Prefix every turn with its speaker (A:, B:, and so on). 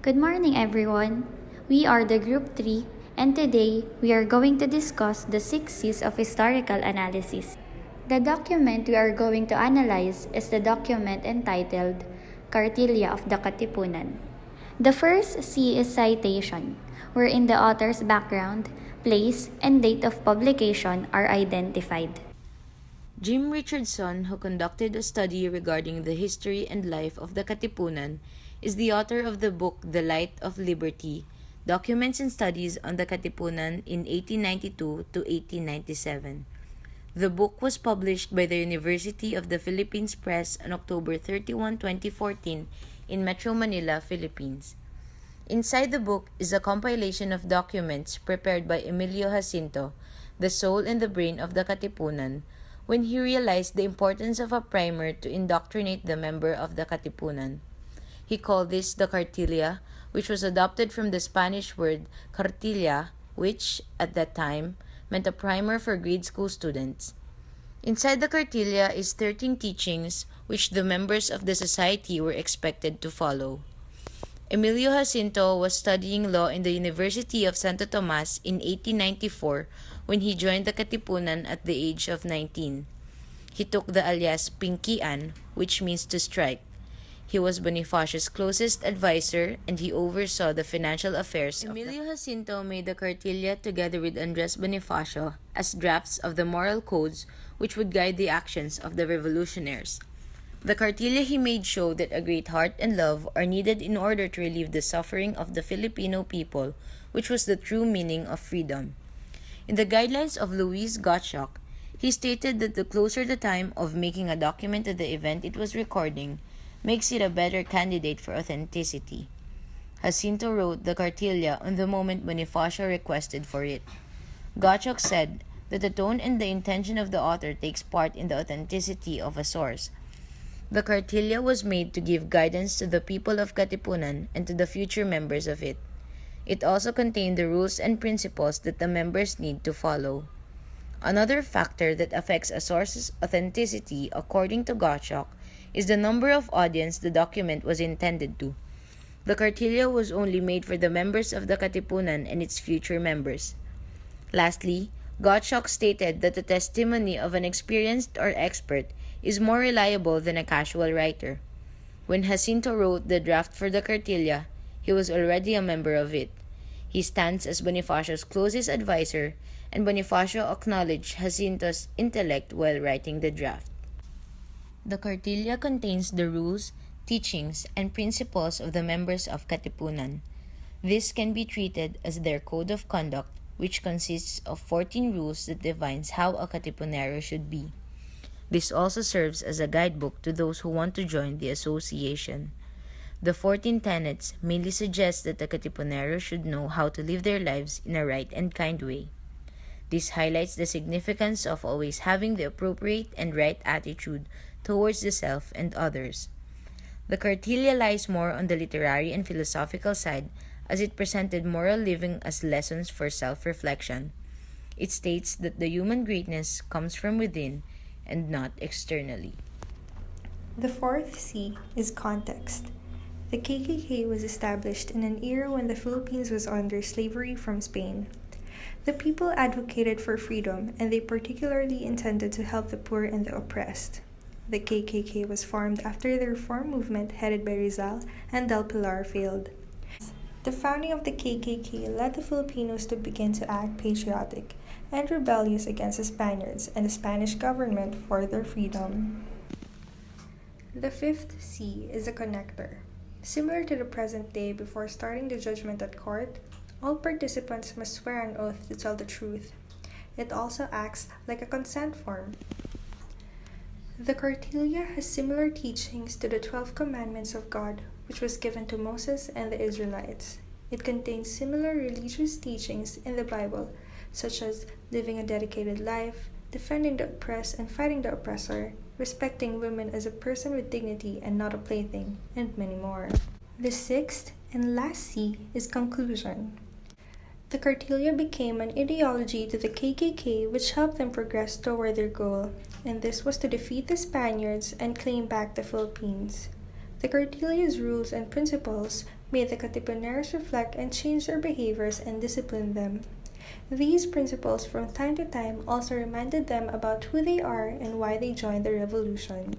A: Good morning, everyone. We are the Group 3, and today we are going to discuss the 6 C's of historical analysis. The document we are going to analyze is the document entitled Kartilya of the Katipunan. The first C is citation, wherein the author's background, place, and date of publication are identified.
B: Jim Richardson, who conducted a study regarding the history and life of the Katipunan, is the author of the book The Light of Liberty, Documents and Studies on the Katipunan in 1892 to 1897. The book was published by the University of the Philippines Press on October 31, 2014 in Metro Manila, Philippines. Inside the book is a compilation of documents prepared by Emilio Jacinto, the soul and the brain of the Katipunan, when he realized the importance of a primer to indoctrinate the member of the Katipunan. He called this the Kartilya, which was adopted from the Spanish word Kartilya, which, at that time, meant a primer for grade school students. Inside the Kartilya is 13 teachings which the members of the society were expected to follow. Emilio Jacinto was studying law in the University of Santo Tomas in 1894 when he joined the Katipunan at the age of 19. He took the alias Pinkian, which means to strike. He was Bonifacio's closest advisor and he oversaw the financial affairs. Emilio Jacinto made the Kartilya together with Andres Bonifacio as drafts of the moral codes which would guide the actions of the revolutionaries. The Kartilya he made showed that a great heart and love are needed in order to relieve the suffering of the Filipino people, which was the true meaning of freedom. In the guidelines of Louis Gottschalk, he stated that the closer the time of making a document to the event it was recording, makes it a better candidate for authenticity. Jacinto wrote the Kartilya on the moment Bonifacio requested for it. Gottschalk said that the tone and the intention of the author takes part in the authenticity of a source. The Kartilya was made to give guidance to the people of Katipunan and to the future members of it. It also contained the rules and principles that the members need to follow. Another factor that affects a source's authenticity, according to Gottschalk, is the number of audience the document was intended to. The Kartilya was only made for the members of the Katipunan and its future members. Lastly, Gottschalk stated that the testimony of an experienced or expert is more reliable than a casual writer. When Jacinto wrote the draft for the Kartilya, he was already a member of it. He stands as Bonifacio's closest advisor, and Bonifacio acknowledged Jacinto's intellect while writing the draft. The Kartilya contains the rules, teachings, and principles of the members of Katipunan. This can be treated as their code of conduct, which consists of 14 rules that defines how a Katipunero should be. This also serves as a guidebook to those who want to join the association. The 14 tenets mainly suggest that the Katipunero should know how to live their lives in a right and kind way. This highlights the significance of always having the appropriate and right attitude towards the self and others. The Kartilya lies more on the literary and philosophical side as it presented moral living as lessons for self-reflection. It states that the human greatness comes from within and not externally.
C: The fourth C is context. The KKK was established in an era when the Philippines was under slavery from Spain. The people advocated for freedom, and they particularly intended to help the poor and the oppressed. The KKK was formed after the reform movement headed by Rizal and Del Pilar failed. The founding of the KKK led the Filipinos to begin to act patriotic and rebellious against the Spaniards and the Spanish government for their freedom. The fifth C is a connector. Similar to the present day, before starting the judgment at court, all participants must swear an oath to tell the truth. It also acts like a consent form. The Kartilya has similar teachings to the 12 Commandments of God, which was given to Moses and the Israelites. It contains similar religious teachings in the Bible, such as living a dedicated life, defending the oppressed and fighting the oppressor, respecting women as a person with dignity and not a plaything, and many more. The sixth and last C is conclusion. The Kartilya became an ideology to the KKK which helped them progress toward their goal, and this was to defeat the Spaniards and claim back the Philippines. The Kartilya's rules and principles made the Katipuneros reflect and change their behaviors and discipline them. These principles from time to time also reminded them about who they are and why they joined the revolution.